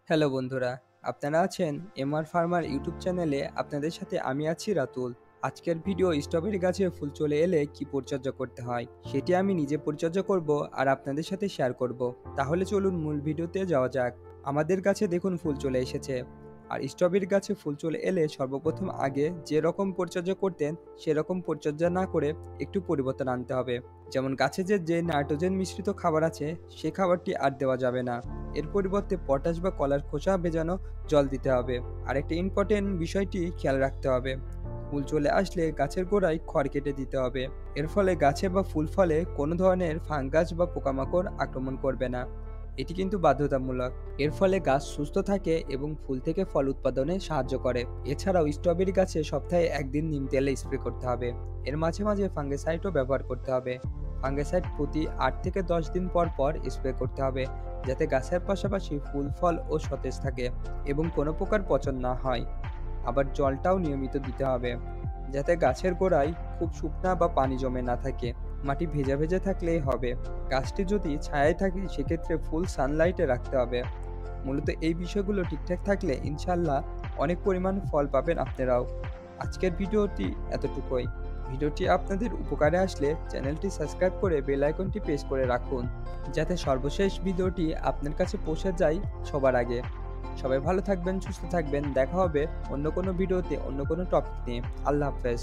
Hello বন্ধুরা, আপনারা আছেন এমআর ফার্মার ইউটিউব চ্যানেলে। আপনাদের সাথে আমি আছি রাতুল। আজকের ভিডিও স্ট্রবেরি গাছে ফুল চলে এলে কি পরিচর্যা করতে হয় সেটি আমি নিজে পরিচর্যা করব আর আপনাদের সাথে শেয়ার করব। তাহলে চলুন মূল ভিডিওতে যাওয়া যাক। আমাদের গাছে দেখুন ফুল চলে এসেছে। আর স্ট্রবেরি গাছে ফুল চলে এলে সর্বপ্রথম আগে যে রকম পরিচর্যা করতেন সেরকম পরিচর্যা না করে একটু পরিবর্তন আনতে হবে। যেমন গাছে যে নাইট্রোজেন মিশ্রিত খাবার আছে সে খাবারটি আর দেওয়া যাবে না। এর পরিবর্তে পটাশ বা কলার খোসা ভেজানো জল দিতে হবে। আর একটা ইম্পর্টেন্ট বিষয়টি খেয়াল রাখতে হবে, ফুল চলে আসলে গাছের গোড়ায় খড় কেটে দিতে হবে। এর ফলে গাছে বা ফুল ফলে কোনো ধরনের ফাঙ্গাস বা পোকামাকড় আক্রমণ করবে না। এটি কিন্তু বাধ্যতামূলক। এর ফলে গাছ সুস্থ থাকে এবং ফুল থেকে ফল উৎপাদনে সাহায্য করে। এছাড়াও স্ট্রবেরি গাছে সপ্তাহে একদিন নিম তেলে স্প্রে করতে হবে। এর মাঝে মাঝে ফাঙ্গিসাইডও ব্যবহার করতে হবে। ফাঙ্গিসাইড প্রতি 8 থেকে 10 দিন পর পর স্প্রে করতে হবে, যাতে গাছের পাশাপাশি ফুল ফল ও সতেজ থাকে এবং কোনো প্রকার পচন না হয়। আবার জলটাও নিয়মিত দিতে হবে, যাতে গাছের গোড়ায় খুব শুকনা বা পানি জমে না থাকে। মাটি ভেজা ভেজা থাকলেই হবে। গাছটি যদি ছায়ায় থাকে সেক্ষেত্রে ফুল সানলাইটে রাখতে হবে। মূলত এই বিষয়গুলো ঠিকঠাক থাকলে ইনশাল্লাহ অনেক পরিমাণ ফল পাবেন আপনারাও। আজকের ভিডিওটি এতটুকুই। ভিডিওটি আপনাদের উপকারে আসলে চ্যানেলটি সাবস্ক্রাইব করে বেল আইকনটি প্রেস করে রাখুন, যাতে সর্বশেষ ভিডিওটি আপনার কাছে পৌঁছে যায় সবার আগে। সবাই ভালো থাকবেন, সুস্থ থাকবেন। দেখা হবে অন্য কোনো ভিডিওতে অন্য কোনো টপিক নিয়ে। আল্লাহ হাফেজ।